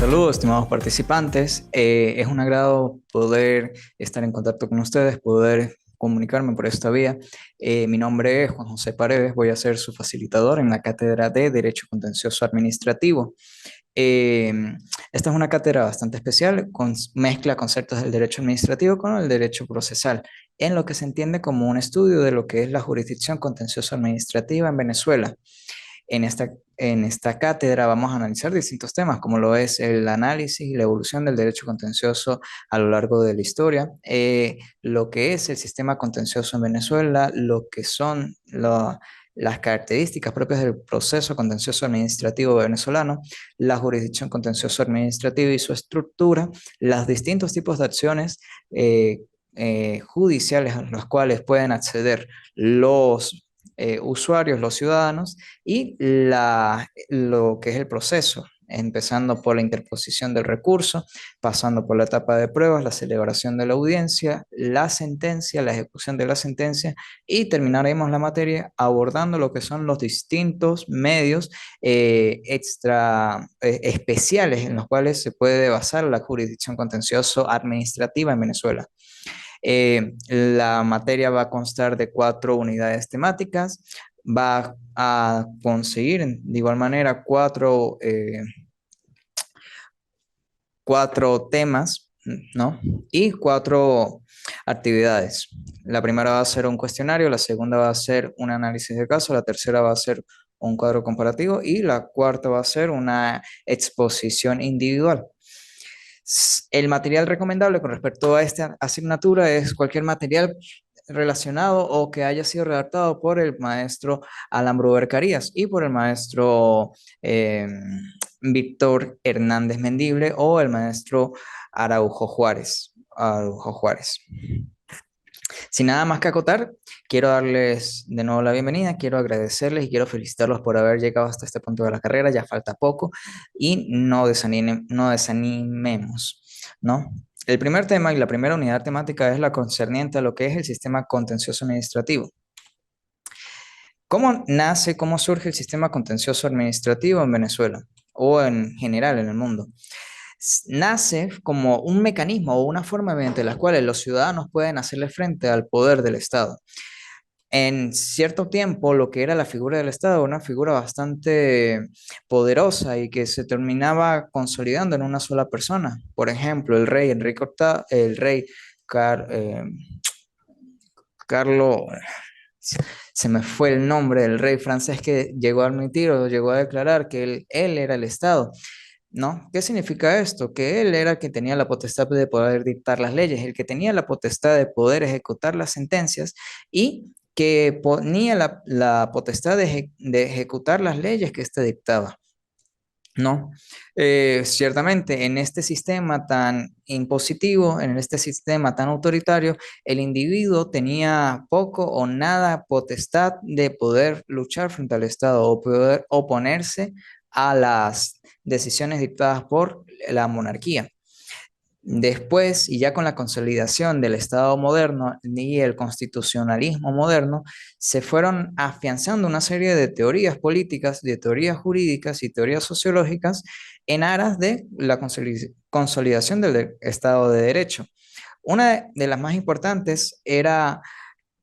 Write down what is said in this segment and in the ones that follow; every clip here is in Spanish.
Saludos, estimados participantes. Es un agrado poder estar en contacto con ustedes, poder comunicarme por esta vía. Mi nombre es Juan José Paredes, voy a ser su facilitador en la cátedra de Derecho Contencioso Administrativo. Eh, Esta es una cátedra bastante especial, mezcla conceptos del derecho administrativo con el derecho procesal, en lo que se entiende como un estudio de lo que es la jurisdicción contencioso administrativa en Venezuela. En esta cátedra vamos a analizar distintos temas, como lo es el análisis y la evolución del derecho contencioso a lo largo de la historia, lo que es el sistema contencioso en Venezuela, lo que son las características propias del proceso contencioso administrativo venezolano, la jurisdicción contencioso administrativa y su estructura, los distintos tipos de acciones judiciales a los cuales pueden acceder los usuarios, los ciudadanos, y lo que es el proceso, empezando por la interposición del recurso, pasando por la etapa de pruebas, la celebración de la audiencia, la sentencia, la ejecución de la sentencia, y terminaremos la materia abordando lo que son los distintos medios especiales en los cuales se puede basar la jurisdicción contencioso administrativa en Venezuela. La materia va a constar de 4 unidades temáticas, va a conseguir de igual manera cuatro temas, ¿no? Y 4 actividades. La primera va a ser un cuestionario, la segunda va a ser un análisis de caso, la tercera va a ser un cuadro comparativo y la cuarta va a ser una exposición individual. El material recomendable con respecto a esta asignatura es cualquier material relacionado o que haya sido redactado por el maestro Alan Bruber Carías y por el maestro eh, Víctor Hernández Mendible o el maestro Araujo Juárez. Araujo Juárez. Sin nada más que acotar, quiero darles de nuevo la bienvenida, quiero agradecerles y quiero felicitarlos por haber llegado hasta este punto de la carrera, ya falta poco y no desanimemos, ¿no? El primer tema y la primera unidad temática es la concerniente a lo que es el sistema contencioso administrativo. ¿Cómo nace, cómo surge el sistema contencioso administrativo en Venezuela o en general en el mundo? Nace como un mecanismo o una forma mediante la cual los ciudadanos pueden hacerle frente al poder del Estado. En cierto tiempo, lo que era la figura del Estado, una figura bastante poderosa y que se terminaba consolidando en una sola persona. Por ejemplo, el rey Enrique VIII, el rey Car, Carlos, se me fue el nombre del rey francés que llegó a admitir o llegó a declarar que él era el Estado. ¿No? ¿Qué significa esto? Que él era el que tenía la potestad de poder dictar las leyes, el que tenía la potestad de poder ejecutar las sentencias y que ponía la potestad de ejecutar las leyes que éste dictaba. ¿No? Ciertamente, en este sistema tan impositivo, en este sistema tan autoritario, el individuo tenía poco o nada potestad de poder luchar frente al Estado o poder oponerse a las decisiones dictadas por la monarquía. Después, y ya con la consolidación del Estado moderno y el constitucionalismo moderno, se fueron afianzando una serie de teorías políticas, de teorías jurídicas y teorías sociológicas en aras de la consolidación del Estado de Derecho. Una de las más importantes era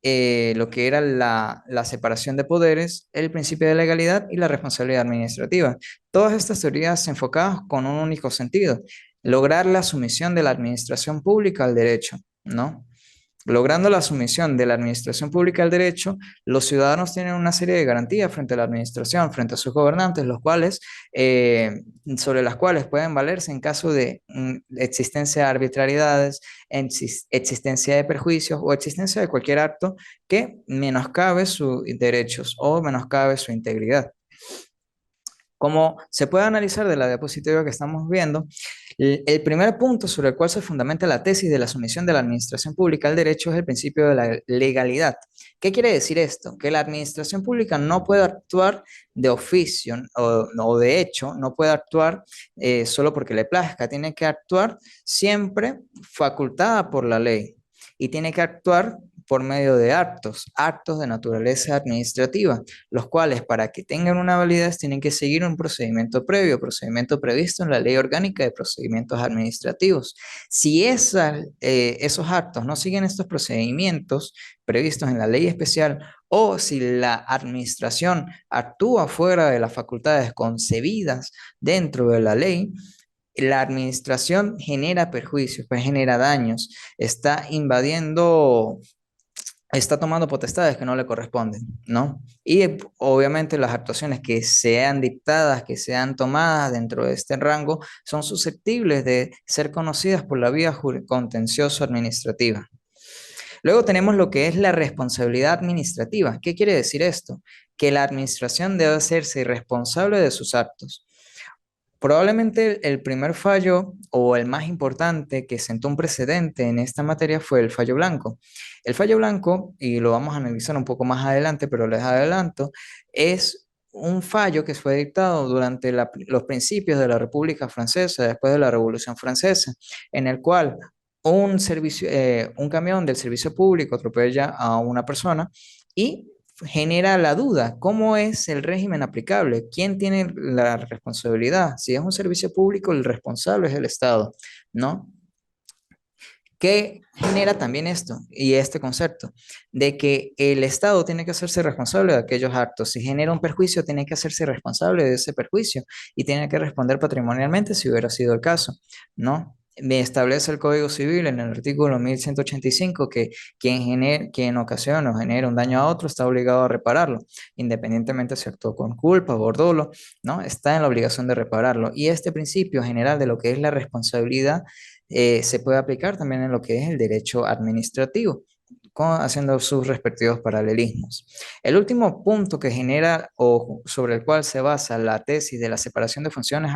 lo que era la separación de poderes, el principio de legalidad y la responsabilidad administrativa. Todas estas teorías enfocadas con un único sentido, lograr la sumisión de la administración pública al derecho, ¿no? Logrando la sumisión de la administración pública al derecho, los ciudadanos tienen una serie de garantías frente a la administración, frente a sus gobernantes, sobre las cuales pueden valerse en caso de existencia de arbitrariedades, existencia de perjuicios o existencia de cualquier acto que menoscabe sus derechos o menoscabe su integridad. Como se puede analizar de la diapositiva que estamos viendo, el primer punto sobre el cual se fundamenta la tesis de la sumisión de la administración pública al derecho es el principio de la legalidad. ¿Qué quiere decir esto? Que la administración pública no puede actuar de oficio o de hecho, no puede actuar solo porque le plazca, tiene que actuar siempre facultada por la ley y tiene que actuar por medio de actos de naturaleza administrativa, los cuales para que tengan una validez tienen que seguir un procedimiento previo, procedimiento previsto en la Ley Orgánica de Procedimientos Administrativos. Si esos actos no siguen estos procedimientos previstos en la ley especial, o si la administración actúa fuera de las facultades concebidas dentro de la ley, la administración genera perjuicios, pues genera daños, está invadiendo, está tomando potestades que no le corresponden, ¿no? Y obviamente las actuaciones que sean dictadas, que sean tomadas dentro de este rango, son susceptibles de ser conocidas por la vía contencioso administrativa. Luego tenemos lo que es la responsabilidad administrativa. ¿Qué quiere decir esto? Que la administración debe hacerse responsable de sus actos. Probablemente el primer fallo o el más importante que sentó un precedente en esta materia fue el fallo blanco. El fallo blanco, y lo vamos a analizar un poco más adelante, pero les adelanto, es un fallo que fue dictado durante los principios de la República Francesa, después de la Revolución Francesa, en el cual un camión del servicio público atropella a una persona y genera la duda, ¿cómo es el régimen aplicable? ¿Quién tiene la responsabilidad? Si es un servicio público, el responsable es el Estado, ¿no? ¿Qué genera también esto y este concepto? De que el Estado tiene que hacerse responsable de aquellos actos. Si genera un perjuicio, tiene que hacerse responsable de ese perjuicio y tiene que responder patrimonialmente si hubiera sido el caso, ¿no? Me establece el Código Civil en el artículo 1185 que quien ocasiona o genera un daño a otro está obligado a repararlo, independientemente si actuó con culpa o dolo, ¿no? Está en la obligación de repararlo. Y este principio general de lo que es la responsabilidad se puede aplicar también en lo que es el derecho administrativo, haciendo sus respectivos paralelismos. El último punto que genera o sobre el cual se basa la tesis de la separación de funciones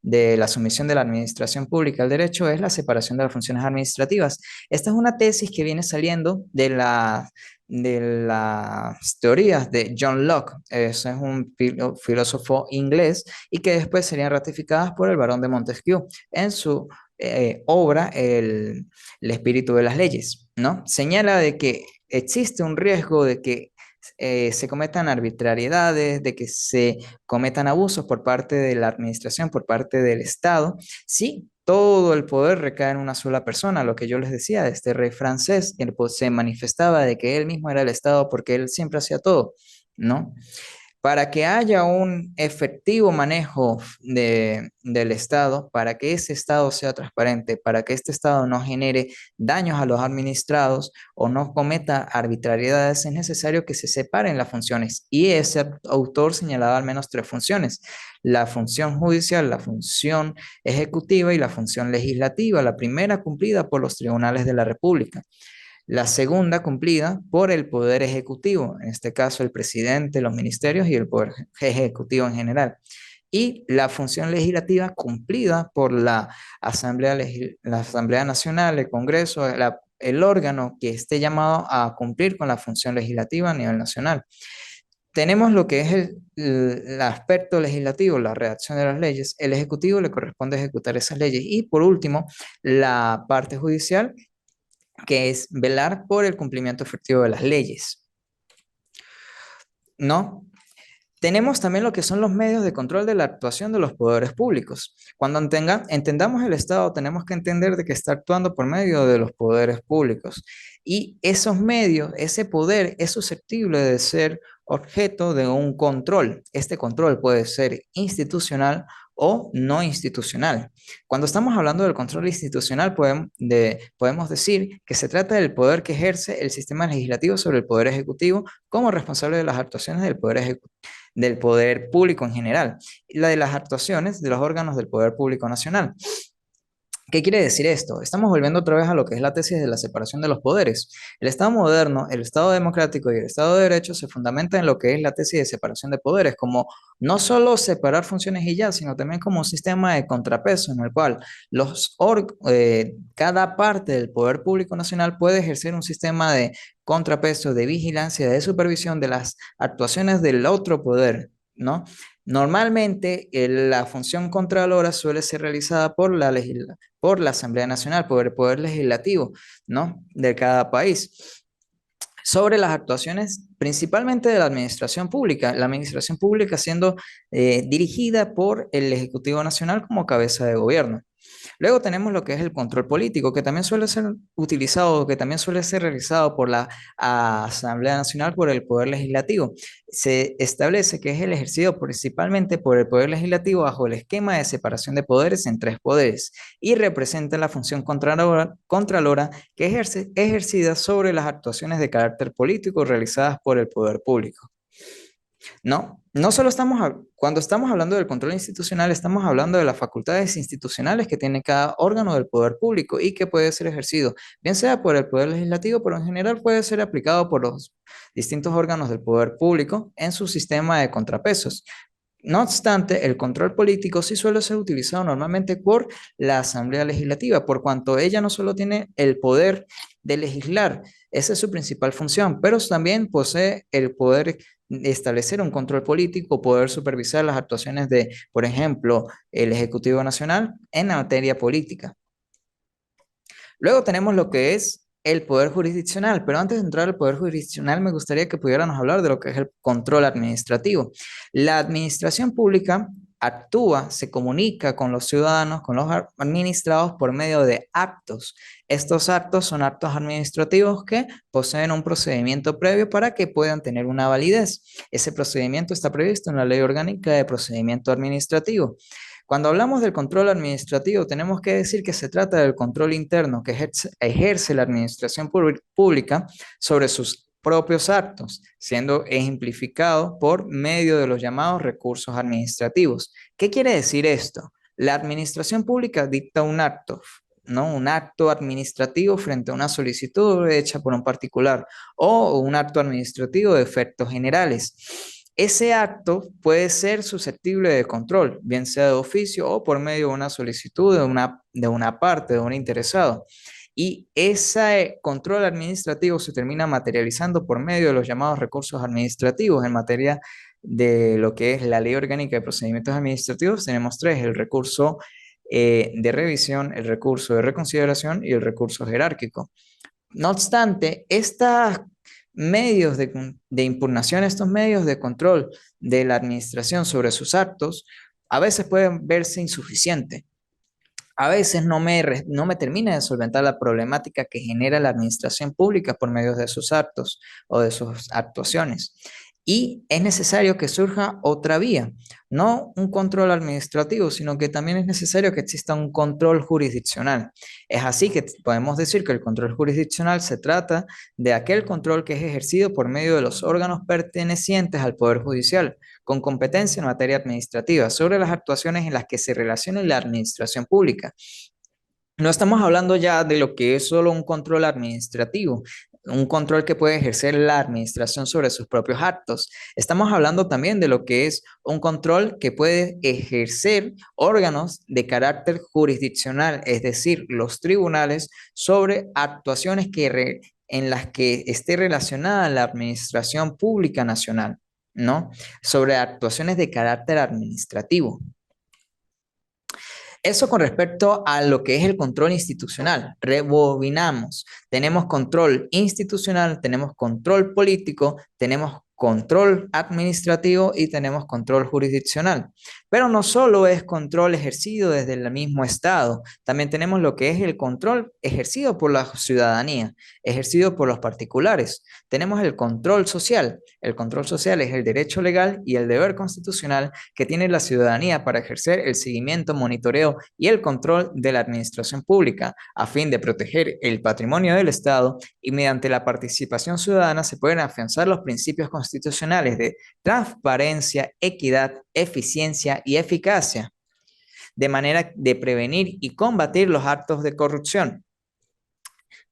de la sumisión de la administración pública al derecho es la separación de las funciones administrativas. Esta es una tesis que viene saliendo de las teorías de John Locke. Ese es un filósofo inglés y que después serían ratificadas por el barón de Montesquieu en su obra El espíritu de las leyes, ¿no? Señala de que existe un riesgo de que se cometan arbitrariedades, de que se cometan abusos por parte de la administración, por parte del Estado, si todo el poder recae en una sola persona, lo que yo les decía de este rey francés, que pues, se manifestaba de que él mismo era el Estado porque él siempre hacía todo, ¿no? Para que haya un efectivo manejo del Estado, para que ese Estado sea transparente, para que este Estado no genere daños a los administrados o no cometa arbitrariedades, es necesario que se separen las funciones. Y ese autor señalaba al menos tres funciones: la función judicial, la función ejecutiva y la función legislativa, la primera cumplida por los tribunales de la República, la segunda cumplida por el Poder Ejecutivo, en este caso el presidente, los ministerios y el Poder Ejecutivo en general. Y la función legislativa cumplida por la Asamblea Nacional, el Congreso, el órgano que esté llamado a cumplir con la función legislativa a nivel nacional. Tenemos lo que es el aspecto legislativo, la redacción de las leyes. El Ejecutivo le corresponde ejecutar esas leyes. Y por último, la parte judicial, que es velar por el cumplimiento efectivo de las leyes, ¿no? Tenemos también lo que son los medios de control de la actuación de los poderes públicos. Cuando entendamos el Estado, tenemos que entender de que está actuando por medio de los poderes públicos. Y esos medios, ese poder es susceptible de ser objeto de un control. Este control puede ser institucional o no institucional. Cuando estamos hablando del control institucional, podemos decir que se trata del poder que ejerce el sistema legislativo sobre el poder ejecutivo como responsable de las actuaciones del poder público en general, y la de las actuaciones de los órganos del poder público nacional. ¿Qué quiere decir esto? Estamos volviendo otra vez a lo que es la tesis de la separación de los poderes. El Estado moderno, el Estado democrático y el Estado de Derecho se fundamentan en lo que es la tesis de separación de poderes, como no solo separar funciones y ya, sino también como un sistema de contrapeso en el cual cada parte del poder público nacional puede ejercer un sistema de contrapeso, de vigilancia, de supervisión de las actuaciones del otro poder, ¿no? Normalmente la función contralora suele ser realizada por la Asamblea Nacional, por el poder legislativo, ¿no? De cada país. sobre las actuaciones principalmente de la administración pública siendo dirigida por el Ejecutivo Nacional como cabeza de gobierno. Luego tenemos lo que es el control político, que también suele ser utilizado, que también suele ser realizado por la Asamblea Nacional por el Poder Legislativo. Se establece que es el ejercido principalmente por el Poder Legislativo bajo el esquema de separación de poderes en tres poderes y representa la función contralora que ejerce ejercida sobre las actuaciones de carácter político realizadas por el poder público. No, no solo cuando estamos hablando del control institucional, estamos hablando de las facultades institucionales que tiene cada órgano del poder público y que puede ser ejercido, bien sea por el poder legislativo, pero en general puede ser aplicado por los distintos órganos del poder público en su sistema de contrapesos. No obstante, el control político sí suele ser utilizado normalmente por la Asamblea Legislativa, por cuanto ella no solo tiene el poder de legislar, esa es su principal función, pero también posee el poder de establecer un control político, poder supervisar las actuaciones de, por ejemplo, el Ejecutivo Nacional en la materia política. Luego tenemos lo que es el poder jurisdiccional, pero antes de entrar al poder jurisdiccional me gustaría que pudiéramos hablar de lo que es el control administrativo. La administración pública actúa, se comunica con los ciudadanos, con los administrados por medio de actos. Estos actos son actos administrativos que poseen un procedimiento previo para que puedan tener una validez. Ese procedimiento está previsto en la Ley Orgánica de Procedimiento Administrativo. Cuando hablamos del control administrativo, tenemos que decir que se trata del control interno que ejerce la administración pública sobre sus propios actos, siendo ejemplificado por medio de los llamados recursos administrativos. ¿Qué quiere decir esto? La administración pública dicta un acto, ¿no? Un acto administrativo frente a una solicitud hecha por un particular o un acto administrativo de efectos generales. Ese acto puede ser susceptible de control, bien sea de oficio o por medio de una solicitud de una parte, de un interesado. Y ese control administrativo se termina materializando por medio de los llamados recursos administrativos en materia de lo que es la Ley Orgánica de Procedimientos Administrativos. Tenemos tres: el recurso de revisión, el recurso de reconsideración y el recurso jerárquico. No obstante, estos medios de impugnación, estos medios de control de la administración sobre sus actos, a veces pueden verse insuficientes. A veces no me termina de solventar la problemática que genera la administración pública por medio de sus actos o de sus actuaciones. Y es necesario que surja otra vía, no un control administrativo, sino que también es necesario que exista un control jurisdiccional. Es así que podemos decir que el control jurisdiccional se trata de aquel control que es ejercido por medio de los órganos pertenecientes al Poder Judicial, con competencia en materia administrativa, sobre las actuaciones en las que se relacione la administración pública. No estamos hablando ya de lo que es solo un control administrativo, un control que puede ejercer la administración sobre sus propios actos. Estamos hablando también de lo que es un control que puede ejercer órganos de carácter jurisdiccional, es decir, los tribunales, sobre actuaciones en las que esté relacionada la administración pública nacional, ¿no? Sobre actuaciones de carácter administrativo. Eso con respecto a lo que es el control institucional. Rebobinamos. Tenemos control institucional, tenemos control político, tenemos control administrativo y tenemos control jurisdiccional. Pero no solo es control ejercido desde el mismo Estado, también tenemos lo que es el control ejercido por la ciudadanía, ejercido por los particulares. Tenemos el control social. El control social es el derecho legal y el deber constitucional que tiene la ciudadanía para ejercer el seguimiento, monitoreo y el control de la administración pública a fin de proteger el patrimonio del Estado, y mediante la participación ciudadana se pueden afianzar los principios constitucionales de transparencia, equidad, eficiencia y eficacia, de manera de prevenir y combatir los actos de corrupción,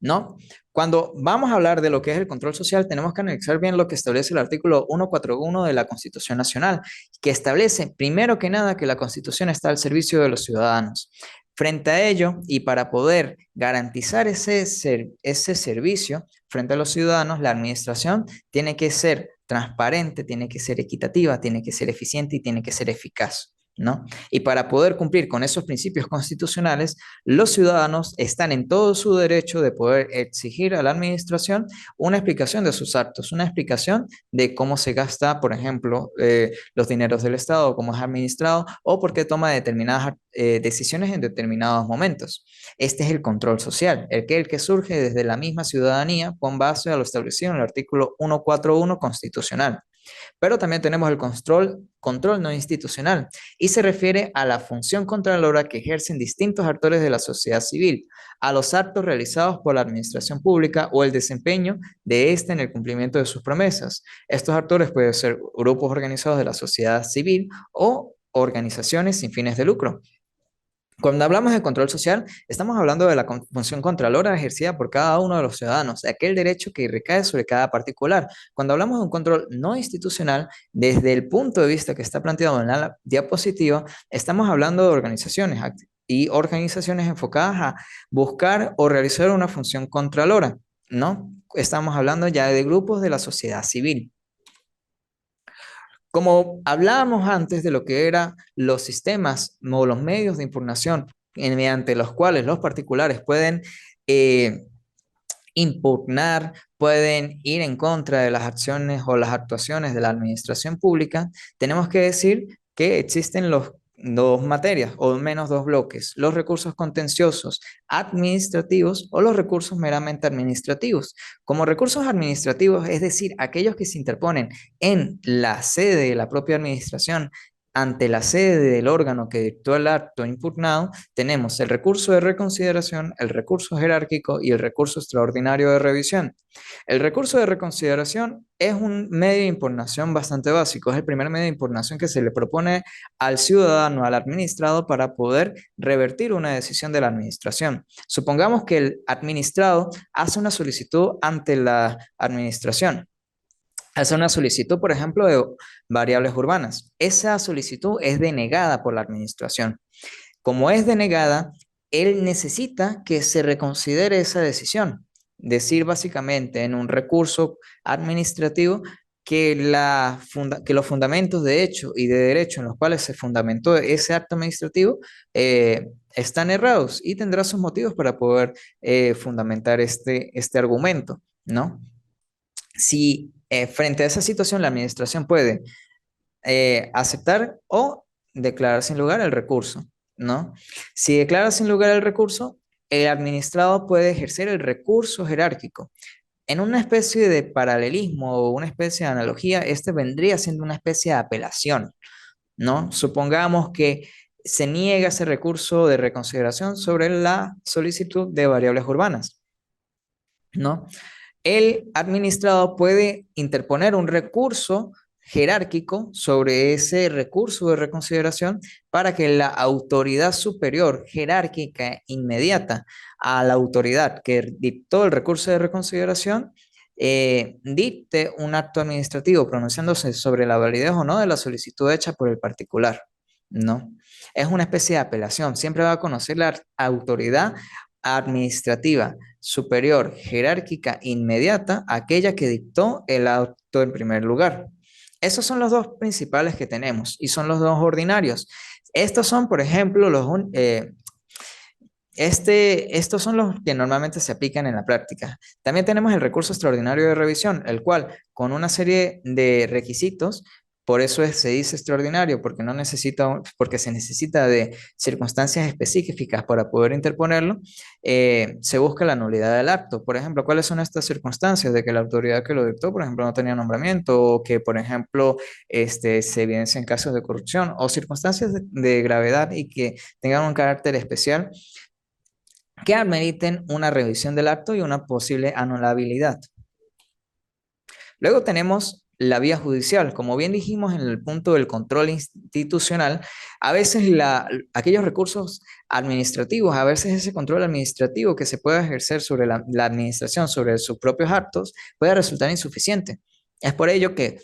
¿no? Cuando vamos a hablar de lo que es el control social, tenemos que analizar bien lo que establece el artículo 141 de la Constitución Nacional, que establece, primero que nada, que la Constitución está al servicio de los ciudadanos. Frente a ello, y para poder garantizar ese servicio frente a los ciudadanos, la administración tiene que ser transparente, tiene que ser equitativa, tiene que ser eficiente y tiene que ser eficaz, ¿no? Y para poder cumplir con esos principios constitucionales, los ciudadanos están en todo su derecho de poder exigir a la administración una explicación de sus actos, una explicación de cómo se gasta, por ejemplo, los dineros del Estado, cómo es administrado o por qué toma determinadas decisiones en determinados momentos. Este es el control social, el que surge desde la misma ciudadanía con base a lo establecido en el artículo 141 constitucional. Pero también tenemos el control no institucional y se refiere a la función controladora que ejercen distintos actores de la sociedad civil, a los actos realizados por la administración pública o el desempeño de éste en el cumplimiento de sus promesas. Estos actores pueden ser grupos organizados de la sociedad civil o organizaciones sin fines de lucro. Cuando hablamos de control social, estamos hablando de la función contralora ejercida por cada uno de los ciudadanos, de aquel derecho que recae sobre cada particular. Cuando hablamos de un control no institucional, desde el punto de vista que está planteado en la diapositiva, estamos hablando de organizaciones y organizaciones enfocadas a buscar o realizar una función contralora, ¿no? Estamos hablando ya de grupos de la sociedad civil. Como hablábamos antes de lo que eran los sistemas o los medios de impugnación mediante los cuales los particulares pueden eh, impugnar, pueden ir en contra de las acciones o las actuaciones de la administración pública, tenemos que decir que existen los dos materias o al menos dos bloques, los recursos contenciosos administrativos o los recursos meramente administrativos. Como recursos administrativos, es decir, aquellos que se interponen en la sede de la propia administración ante la sede del órgano que dictó el acto impugnado, tenemos el recurso de reconsideración, el recurso jerárquico y el recurso extraordinario de revisión. El recurso de reconsideración es un medio de impugnación bastante básico, es el primer medio de impugnación que se le propone al ciudadano, al administrado, para poder revertir una decisión de la administración. Supongamos que el administrado hace una solicitud ante la administración. Hace una solicitud, por ejemplo, de variables urbanas. Esa solicitud es denegada por la administración. Como es denegada, él necesita que se reconsidere esa decisión. Decir básicamente en un recurso administrativo que los fundamentos de hecho y de derecho en los cuales se fundamentó ese acto administrativo están errados y tendrá sus motivos para poder fundamentar este argumento, ¿no? Si frente a esa situación la administración puede aceptar o declarar sin lugar el recurso, ¿no? Si declara sin lugar el recurso, el administrado puede ejercer el recurso jerárquico. En una especie de paralelismo o una especie de analogía, este vendría siendo una especie de apelación, ¿no? Supongamos que se niega ese recurso de reconsideración sobre la solicitud de variables urbanas, ¿no? El administrado puede interponer un recurso jerárquico sobre ese recurso de reconsideración para que la autoridad superior jerárquica inmediata a la autoridad que dictó el recurso de reconsideración dicte un acto administrativo pronunciándose sobre la validez o no de la solicitud hecha por el particular, ¿no? Es una especie de apelación, siempre va a conocer la autoridad administrativa superior, jerárquica, inmediata, aquella que dictó el auto en primer lugar. Esos son los dos principales que tenemos y son los dos ordinarios. Estos son, por ejemplo, estos son los que normalmente se aplican en la práctica. También tenemos el recurso extraordinario de revisión, el cual con una serie de requisitos, por eso se dice extraordinario, porque no necesita, porque se necesita de circunstancias específicas para poder interponerlo, se busca la nulidad del acto. Por ejemplo, ¿cuáles son estas circunstancias? De que la autoridad que lo dictó, por ejemplo, no tenía nombramiento, o que, por ejemplo, se evidencian casos de corrupción, o circunstancias de gravedad y que tengan un carácter especial que ameriten una revisión del acto y una posible anulabilidad. Luego tenemos la vía judicial. Como bien dijimos en el punto del control institucional, a veces aquellos recursos administrativos, a veces ese control administrativo que se puede ejercer sobre la administración, sobre sus propios actos, puede resultar insuficiente. Es por ello que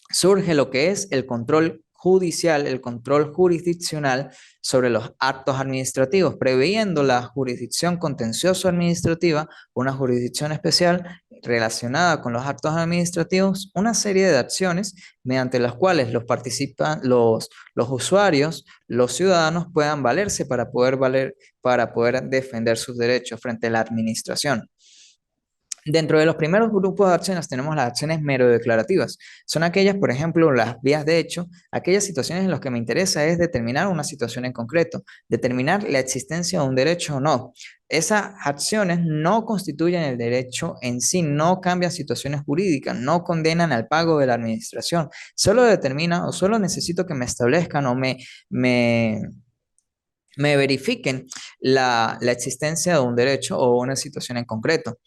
surge lo que es el control judicial, el control jurisdiccional sobre los actos administrativos, previendo la jurisdicción contencioso administrativa, una jurisdicción especial relacionada con los actos administrativos una serie de acciones mediante las cuales los usuarios, los ciudadanos puedan valerse para poder defender sus derechos frente a la administración. Dentro de los primeros grupos de acciones tenemos las acciones mero declarativas. Son aquellas, por ejemplo, las vías de hecho, aquellas situaciones en las que me interesa es determinar una situación en concreto, determinar la existencia de un derecho o no. Esas acciones no constituyen el derecho en sí, no cambian situaciones jurídicas, no condenan al pago de la administración, solo determinan o solo necesito que me establezcan o me, me verifiquen la existencia de un derecho o una situación en concreto.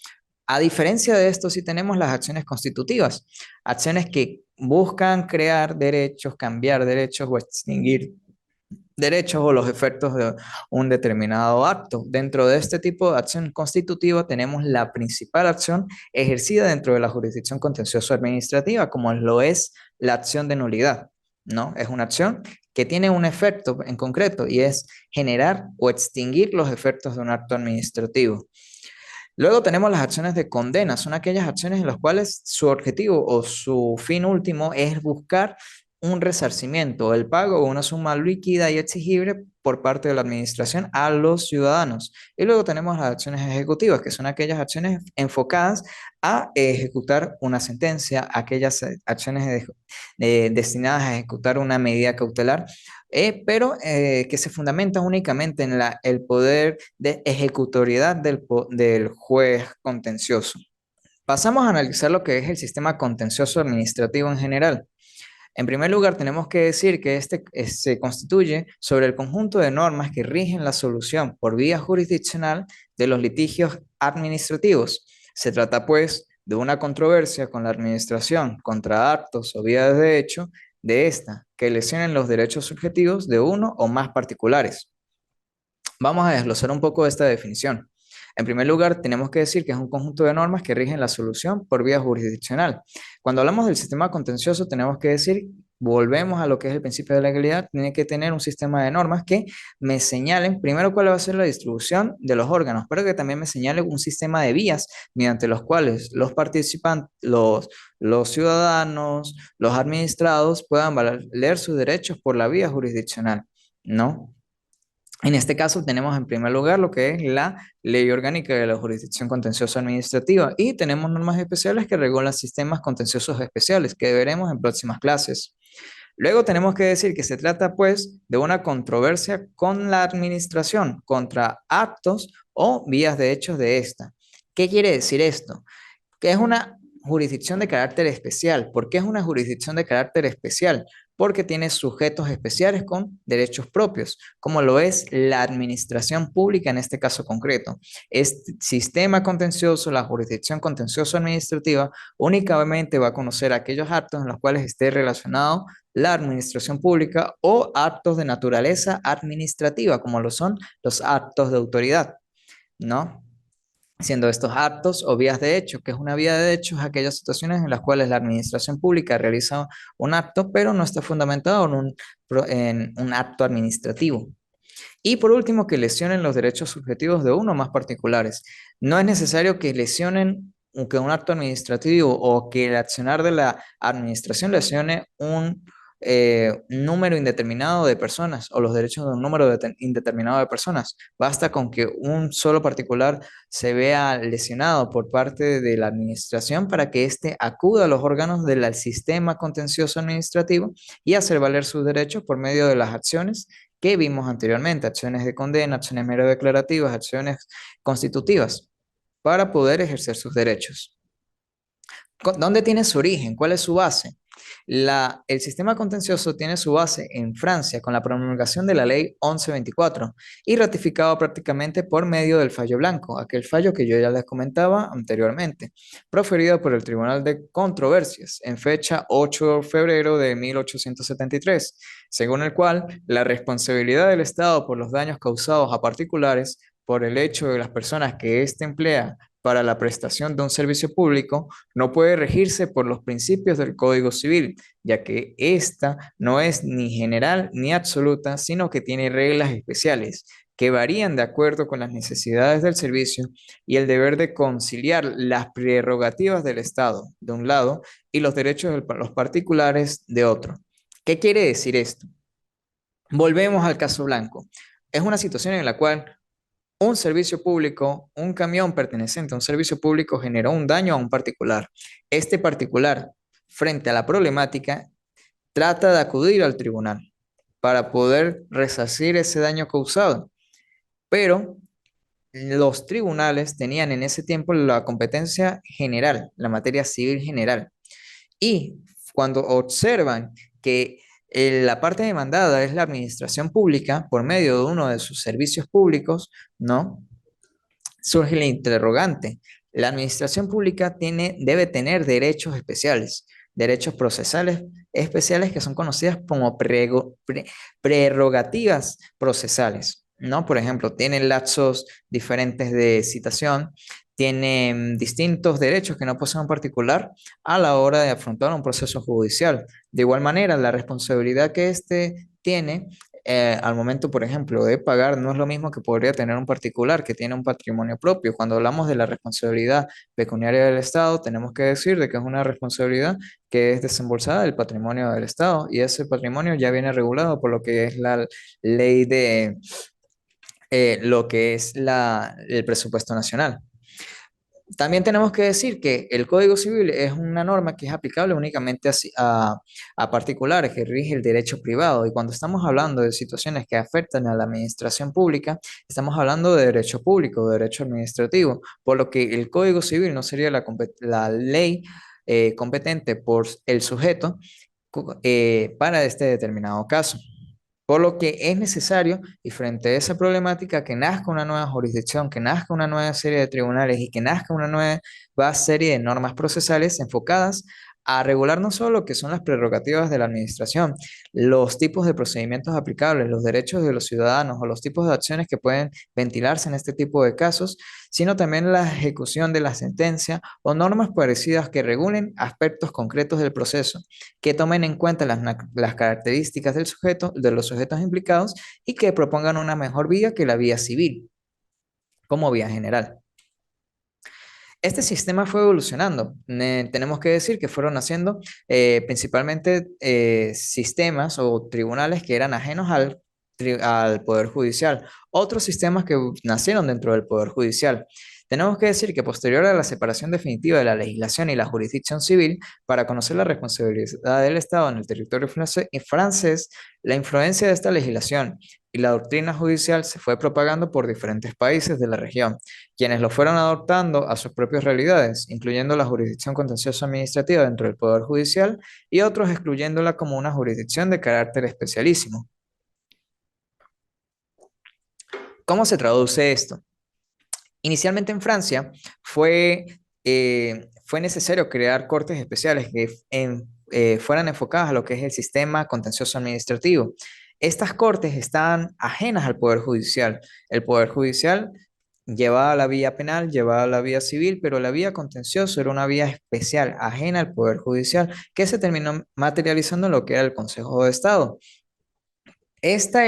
A diferencia de esto, sí tenemos las acciones constitutivas, acciones que buscan crear derechos, cambiar derechos o extinguir derechos o los efectos de un determinado acto. Dentro de este tipo de acción constitutiva tenemos la principal acción ejercida dentro de la jurisdicción contencioso administrativa, como lo es la acción de nulidad, ¿no? Es una acción que tiene un efecto en concreto y es generar o extinguir los efectos de un acto administrativo. Luego tenemos las acciones de condena, son aquellas acciones en las cuales su objetivo o su fin último es buscar un resarcimiento, el pago o una suma líquida y exigible por parte de la administración a los ciudadanos. Y luego tenemos las acciones ejecutivas, que son aquellas acciones enfocadas a ejecutar una sentencia, aquellas acciones destinadas a ejecutar una medida cautelar, pero que se fundamenta únicamente en el poder de ejecutoriedad del juez contencioso. Pasamos a analizar lo que es el sistema contencioso administrativo en general. En primer lugar, tenemos que decir que este se constituye sobre el conjunto de normas que rigen la solución por vía jurisdiccional de los litigios administrativos. Se trata, pues, de una controversia con la administración contra actos o vías de hecho de esta que lesionen los derechos subjetivos de uno o más particulares. Vamos a desglosar un poco esta definición. En primer lugar, tenemos que decir que es un conjunto de normas que rigen la solución por vía jurisdiccional. Cuando hablamos del sistema contencioso, tenemos que decir, volvemos a lo que es el principio de legalidad, tiene que tener un sistema de normas que me señalen primero cuál va a ser la distribución de los órganos, pero que también me señale un sistema de vías mediante los cuales los participantes, los ciudadanos, los administrados puedan valer sus derechos por la vía jurisdiccional, ¿no? En este caso tenemos en primer lugar lo que es la Ley Orgánica de la Jurisdicción Contencioso Administrativa y tenemos normas especiales que regulan sistemas contenciosos especiales que veremos en próximas clases. Luego tenemos que decir que se trata pues de una controversia con la administración contra actos o vías de hechos de esta. ¿Qué quiere decir esto? Que es una jurisdicción de carácter especial. ¿Por qué es una jurisdicción de carácter especial? Porque tiene sujetos especiales con derechos propios, como lo es la administración pública en este caso concreto. Este sistema contencioso, la jurisdicción contencioso administrativa, únicamente va a conocer aquellos actos en los cuales esté relacionado la administración pública o actos de naturaleza administrativa, como lo son los actos de autoridad, ¿no? Siendo estos actos o vías de hecho, que es una vía de hecho, es aquellas situaciones en las cuales la administración pública realiza un acto, pero no está fundamentado en un acto administrativo. Y por último, que lesionen los derechos subjetivos de uno o más particulares. No es necesario que lesionen que un acto administrativo o que el accionar de la administración lesione un número indeterminado de personas o los derechos de un número indeterminado de personas. Basta con que un solo particular se vea lesionado por parte de la administración para que éste acuda a los órganos del sistema contencioso administrativo y hacer valer sus derechos por medio de las acciones que vimos anteriormente, acciones de condena, acciones mero declarativas, acciones constitutivas, para poder ejercer sus derechos. ¿Dónde tiene su origen? ¿Cuál es su base? El sistema contencioso tiene su base en Francia con la promulgación de la ley 1124 y ratificado prácticamente por medio del fallo blanco, aquel fallo que yo ya les comentaba anteriormente, proferido por el Tribunal de Controversias en fecha 8 de febrero de 1873, según el cual la responsabilidad del Estado por los daños causados a particulares por el hecho de las personas que éste emplea para la prestación de un servicio público no puede regirse por los principios del Código Civil, ya que ésta no es ni general ni absoluta, sino que tiene reglas especiales que varían de acuerdo con las necesidades del servicio y el deber de conciliar las prerrogativas del Estado, de un lado, y los derechos de los particulares, de otro. ¿Qué quiere decir esto? Volvemos al caso Blanco. Es una situación en la cual un servicio público, un camión perteneciente a un servicio público generó un daño a un particular. Este particular, frente a la problemática, trata de acudir al tribunal para poder resarcir ese daño causado, pero los tribunales tenían en ese tiempo la competencia general, la materia civil general. Y cuando observan que la parte demandada es la administración pública por medio de uno de sus servicios públicos, ¿no? Surge el interrogante. La administración pública debe tener derechos especiales, derechos procesales especiales que son conocidas como prerrogativas procesales, ¿no? Por ejemplo, tienen lapsos diferentes de citación, tienen distintos derechos que no poseen en particular a la hora de afrontar un proceso judicial. De igual manera, la responsabilidad que éste tiene al momento, por ejemplo, de pagar, no es lo mismo que podría tener un particular que tiene un patrimonio propio. Cuando hablamos de la responsabilidad pecuniaria del Estado, tenemos que decir de que es una responsabilidad que es desembolsada del patrimonio del Estado y ese patrimonio ya viene regulado por lo que es la ley de lo que es el presupuesto nacional. También tenemos que decir que el Código Civil es una norma que es aplicable únicamente a particulares, que rige el derecho privado. Y cuando estamos hablando de situaciones que afectan a la administración pública, estamos hablando de derecho público, de derecho administrativo, por lo que el Código Civil no sería la ley competente por el sujeto para este determinado caso. Por lo que es necesario, y frente a esa problemática, que nazca una nueva jurisdicción, que nazca una nueva serie de tribunales y que nazca una nueva serie de normas procesales enfocadas a regular no solo lo que son las prerrogativas de la administración, los tipos de procedimientos aplicables, los derechos de los ciudadanos o los tipos de acciones que pueden ventilarse en este tipo de casos, sino también la ejecución de la sentencia o normas parecidas que regulen aspectos concretos del proceso que tomen en cuenta las características del sujeto, de los sujetos implicados y que propongan una mejor vía que la vía civil, como vía general. Este sistema fue evolucionando. Tenemos que decir que fueron naciendo principalmente sistemas o tribunales que eran ajenos al Poder Judicial, otros sistemas que nacieron dentro del Poder Judicial. Tenemos que decir que posterior a la separación definitiva de la legislación y la jurisdicción civil, para conocer la responsabilidad del Estado en el territorio francés, la influencia de esta legislación y la doctrina judicial se fue propagando por diferentes países de la región, quienes lo fueron adoptando a sus propias realidades, incluyendo la jurisdicción contencioso administrativa dentro del Poder Judicial y otros excluyéndola como una jurisdicción de carácter especialísimo. ¿Cómo se traduce esto? Inicialmente en Francia fue necesario crear cortes especiales que fueran enfocadas a lo que es el sistema contencioso administrativo. Estas cortes estaban ajenas al Poder Judicial. El Poder Judicial llevaba la vía penal, llevaba la vía civil, pero la vía contencioso era una vía especial, ajena al Poder Judicial, que se terminó materializando en lo que era el Consejo de Estado. Esta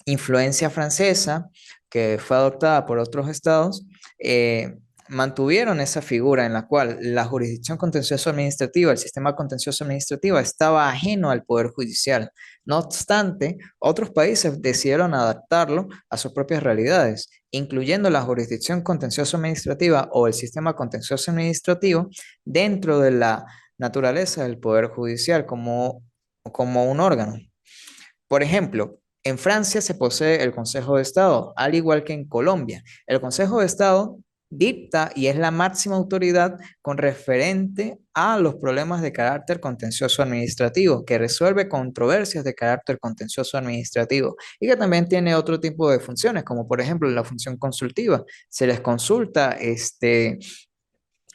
influencia francesa, que fue adoptada por otros estados, eh, mantuvieron esa figura en la cual la jurisdicción contencioso administrativa, el sistema contencioso administrativo estaba ajeno al Poder Judicial. No obstante, otros países decidieron adaptarlo a sus propias realidades, incluyendo la jurisdicción contencioso administrativa o el sistema contencioso administrativo dentro de la naturaleza del Poder Judicial como un órgano. Por ejemplo, en Francia se posee el Consejo de Estado, al igual que en Colombia. El Consejo de Estado dicta y es la máxima autoridad con referente a los problemas de carácter contencioso administrativo, que resuelve controversias de carácter contencioso administrativo y que también tiene otro tipo de funciones, como por ejemplo la función consultiva. Se les consulta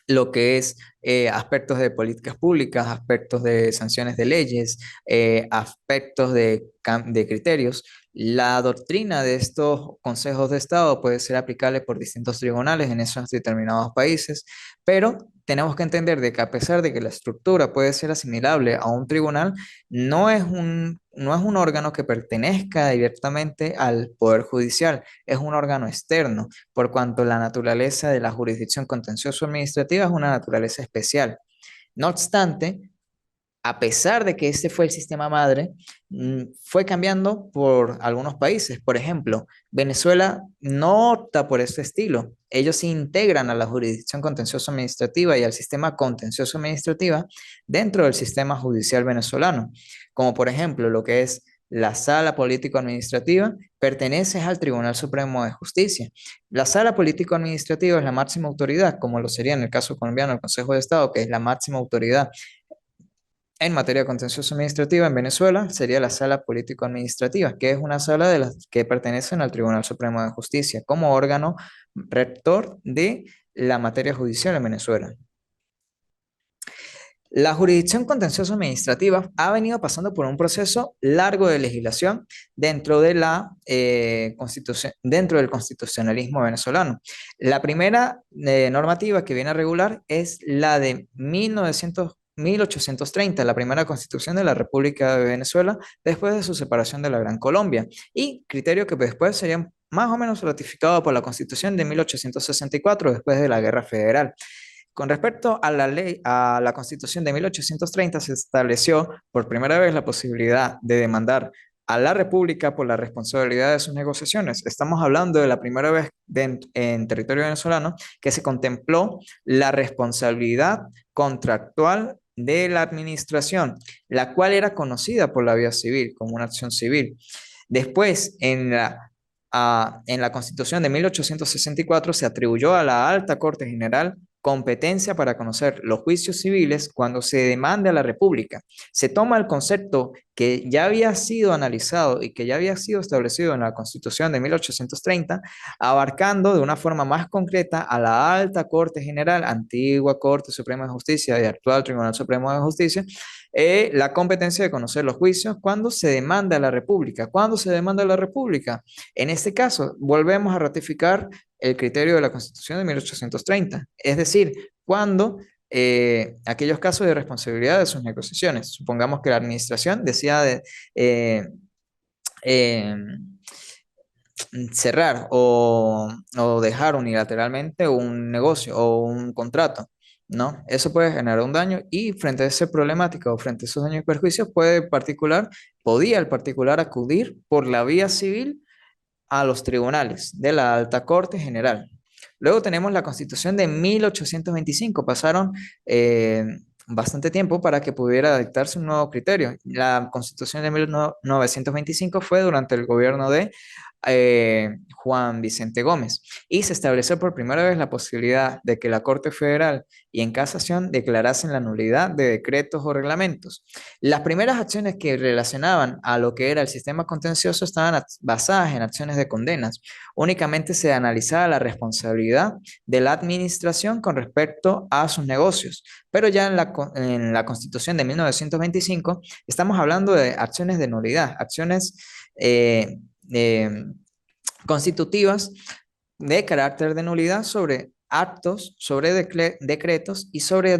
lo que es aspectos de políticas públicas, aspectos de sanciones de leyes, aspectos de criterios. La doctrina de estos consejos de Estado puede ser aplicable por distintos tribunales en esos determinados países, pero tenemos que entender de que a pesar de que la estructura puede ser asimilable a un tribunal, no es un órgano que pertenezca directamente al Poder Judicial, es un órgano externo, por cuanto la naturaleza de la jurisdicción contencioso administrativa es una naturaleza especial. No obstante, a pesar de que este fue el sistema madre, fue cambiando por algunos países. Por ejemplo, Venezuela no opta por este estilo. Ellos se integran a la jurisdicción contencioso administrativa y al sistema contencioso administrativa dentro del sistema judicial venezolano, como por ejemplo lo que es la Sala Político-Administrativa pertenece al Tribunal Supremo de Justicia. La Sala Político-Administrativa es la máxima autoridad, como lo sería en el caso colombiano el Consejo de Estado, que es la máxima autoridad en materia contencioso administrativa en Venezuela sería la Sala Político-Administrativa, que es una sala de las que pertenecen al Tribunal Supremo de Justicia como órgano rector de la materia judicial en Venezuela. La jurisdicción contencioso administrativa ha venido pasando por un proceso largo de legislación dentro de la constitución, dentro del constitucionalismo venezolano. La primera normativa que viene a regular es la de 1830, la primera constitución de la República de Venezuela después de su separación de la Gran Colombia, y criterio que después sería más o menos ratificado por la constitución de 1864 después de la Guerra Federal. Con respecto a la ley, a la Constitución de 1830, se estableció por primera vez la posibilidad de demandar a la República por la responsabilidad de sus negociaciones. Estamos hablando de la primera vez en territorio venezolano que se contempló la responsabilidad contractual de la administración, la cual era conocida por la vía civil como una acción civil. Después, en la Constitución de 1864 se atribuyó a la Alta Corte General competencia para conocer los juicios civiles cuando se demande a la República. Se toma el concepto que ya había sido analizado y que ya había sido establecido en la Constitución de 1830, abarcando de una forma más concreta a la Alta Corte General, antigua Corte Suprema de Justicia y actual Tribunal Supremo de Justicia, la competencia de conocer los juicios cuando se demanda a la República. ¿Cuándo se demanda a la República? En este caso, volvemos a ratificar el criterio de la Constitución de 1830, es decir, cuando aquellos casos de responsabilidad de sus negociaciones, supongamos que la administración decida eh, cerrar o dejar unilateralmente un negocio o un contrato, ¿no? Eso puede generar un daño y frente a esa problemática o frente a esos daños y perjuicios podía el particular acudir por la vía civil a los tribunales de la Alta Corte General. Luego tenemos la Constitución de 1825. Pasaron bastante tiempo para que pudiera dictarse un nuevo criterio. La Constitución de 1925 fue durante el gobierno de Juan Vicente Gómez y se estableció por primera vez la posibilidad de que la Corte Federal y en casación declarasen la nulidad de decretos o reglamentos. Las primeras acciones que relacionaban a lo que era el sistema contencioso estaban basadas en acciones de condenas. Únicamente se analizaba la responsabilidad de la administración con respecto a sus negocios. Pero ya en la Constitución de 1925 estamos hablando de acciones de nulidad, acciones eh, constitutivas de carácter de nulidad sobre actos, sobre decretos y sobre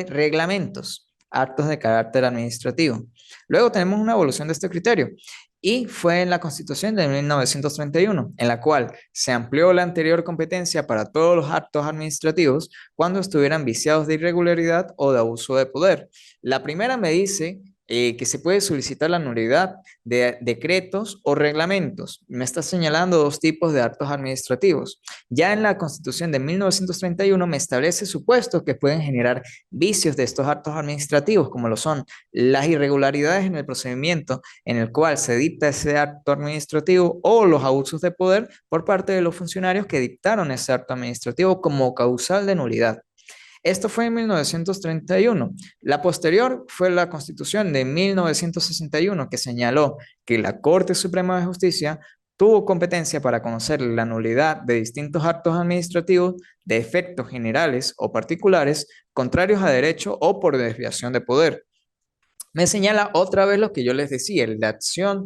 reglamentos, actos de carácter administrativo. Luego tenemos una evolución de este criterio y fue en la Constitución de 1931, en la cual se amplió la anterior competencia para todos los actos administrativos cuando estuvieran viciados de irregularidad o de abuso de poder. La primera me dice que se puede solicitar la nulidad de decretos o reglamentos. Me está señalando dos tipos de actos administrativos. Ya en la Constitución de 1931 me establece supuestos que pueden generar vicios de estos actos administrativos, como lo son las irregularidades en el procedimiento en el cual se dicta ese acto administrativo o los abusos de poder por parte de los funcionarios que dictaron ese acto administrativo como causal de nulidad. Esto fue en 1931. La posterior fue la Constitución de 1961, que señaló que la Corte Suprema de Justicia tuvo competencia para conocer la nulidad de distintos actos administrativos de efectos generales o particulares contrarios a derecho o por desviación de poder. Me señala otra vez lo que yo les decía, la acción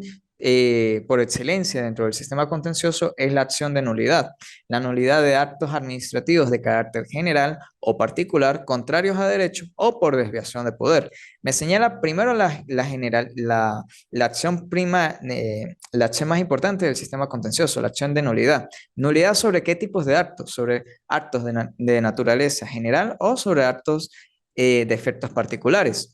por excelencia dentro del sistema contencioso es la acción de nulidad. La nulidad de actos administrativos de carácter general o particular contrarios a derecho o por desviación de poder. Me señala primero la acción la acción más importante del sistema contencioso, la acción de nulidad. ¿Nulidad sobre qué tipos de actos? Sobre actos de naturaleza general o sobre actos de efectos particulares.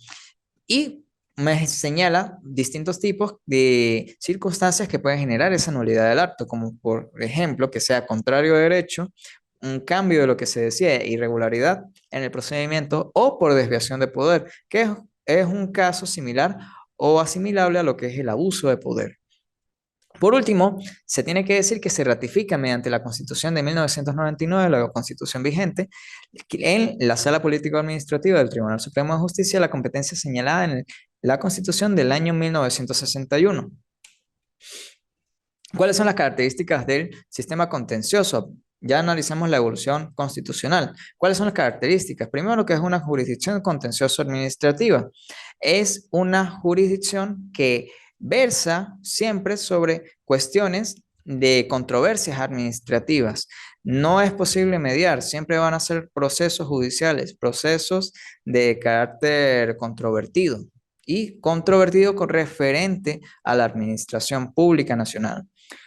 Y me señala distintos tipos de circunstancias que pueden generar esa nulidad del acto, como por ejemplo que sea contrario a derecho, un cambio de lo que se decía, irregularidad en el procedimiento o por desviación de poder, que es un caso similar o asimilable a lo que es el abuso de poder. Por último, se tiene que decir que se ratifica mediante la Constitución de 1999, la Constitución vigente, en la Sala Político-Administrativa del Tribunal Supremo de Justicia la competencia señalada en la Constitución del año 1961. ¿Cuáles son las características del sistema contencioso? Ya analizamos la evolución constitucional. ¿Cuáles son las características? Primero, lo que es una jurisdicción contencioso administrativa. Es una jurisdicción que versa siempre sobre cuestiones de controversias administrativas. No es posible mediar, siempre van a ser procesos judiciales, procesos de carácter controvertido y controvertido con referente a la administración pública nacional.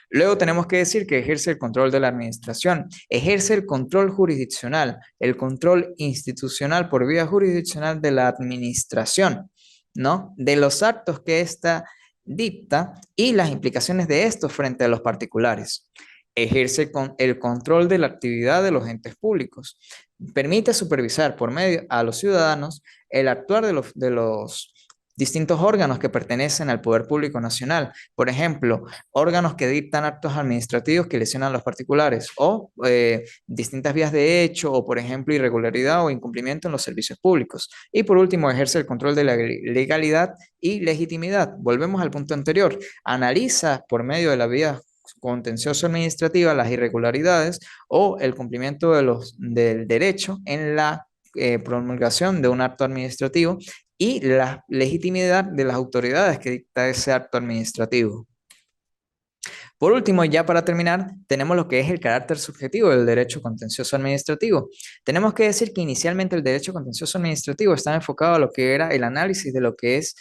Luego tenemos que decir que ejerce el control de la administración, ejerce el control jurisdiccional, el control institucional por vía jurisdiccional de la administración, ¿no? De los actos que ésta dicta y las implicaciones de estos frente a los particulares. Ejerce el control de la actividad de los entes públicos. Permite supervisar por medio a los ciudadanos el actuar de los distintos órganos que pertenecen al Poder Público Nacional. Por ejemplo, órganos que dictan actos administrativos que lesionan a los particulares o distintas vías de hecho o, por ejemplo, irregularidad o incumplimiento en los servicios públicos. Y por último, ejerce el control de la legalidad y legitimidad. Volvemos al punto anterior. Analiza por medio de la vía contencioso administrativa las irregularidades o el cumplimiento del derecho en la promulgación de un acto administrativo y la legitimidad de las autoridades que dicta ese acto administrativo. Por último, ya para terminar, tenemos lo que es el carácter subjetivo del derecho contencioso administrativo. Tenemos que decir que inicialmente el derecho contencioso administrativo estaba enfocado a lo que era el análisis de lo que es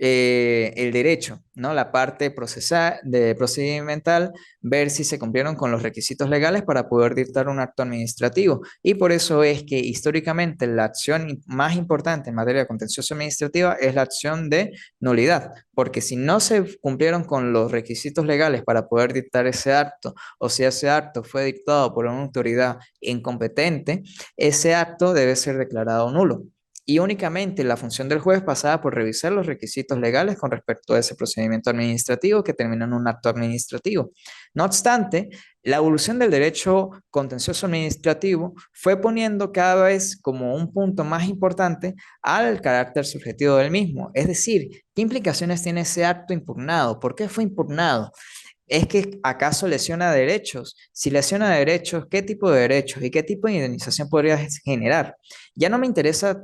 el derecho, ¿no? La parte procedimental, ver si se cumplieron con los requisitos legales para poder dictar un acto administrativo. Y por eso es que históricamente la acción más importante en materia de contencioso administrativa es la acción de nulidad, porque si no se cumplieron con los requisitos legales para poder dictar ese acto, o si ese acto fue dictado por una autoridad incompetente, ese acto debe ser declarado nulo. Y únicamente la función del juez pasaba por revisar los requisitos legales con respecto a ese procedimiento administrativo que terminó en un acto administrativo. No obstante, la evolución del derecho contencioso administrativo fue poniendo cada vez como un punto más importante al carácter subjetivo del mismo. Es decir, ¿qué implicaciones tiene ese acto impugnado? ¿Por qué fue impugnado? ¿Es que acaso lesiona derechos? Si lesiona derechos, ¿qué tipo de derechos y qué tipo de indemnización podría generar? Ya no me interesa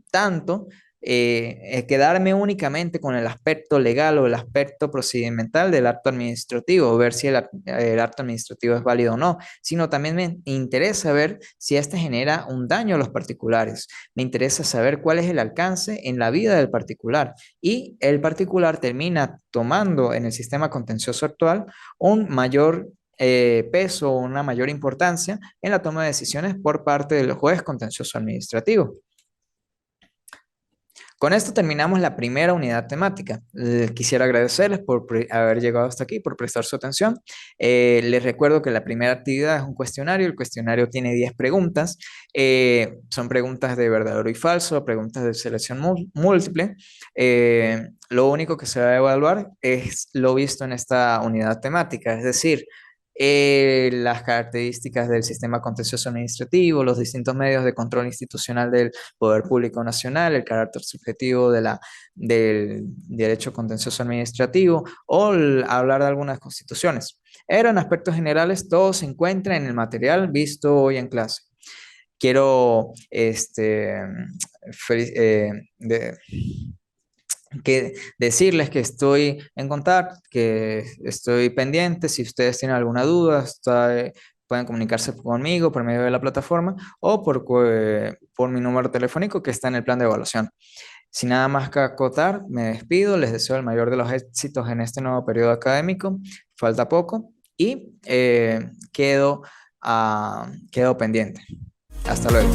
tanto quedarme únicamente con el aspecto legal o el aspecto procedimental del acto administrativo, ver si el acto administrativo es válido o no, sino también me interesa ver si este genera un daño a los particulares. Me interesa saber cuál es el alcance en la vida del particular y el particular termina tomando en el sistema contencioso actual un mayor peso o una mayor importancia en la toma de decisiones por parte del juez contencioso administrativo. Con esto terminamos la primera unidad temática. Quisiera agradecerles por haber llegado hasta aquí, por prestar su atención. Les recuerdo que la primera actividad es un cuestionario. El cuestionario tiene 10 preguntas. Son preguntas de verdadero y falso, preguntas de selección múltiple. Lo único que se va a evaluar es lo visto en esta unidad temática, es decir, las características del sistema contencioso administrativo, los distintos medios de control institucional del Poder Público Nacional, el carácter subjetivo del derecho contencioso administrativo o hablar de algunas constituciones. Pero en aspectos generales todo se encuentra en el material visto hoy en clase. Quiero que decirles que estoy en contacto, que estoy pendiente. Si ustedes tienen alguna duda, pueden comunicarse conmigo por medio de la plataforma o por mi número telefónico que está en el plan de evaluación. Sin nada más que acotar, me despido, les deseo el mayor de los éxitos en este nuevo periodo académico, falta poco y quedo pendiente. Hasta luego.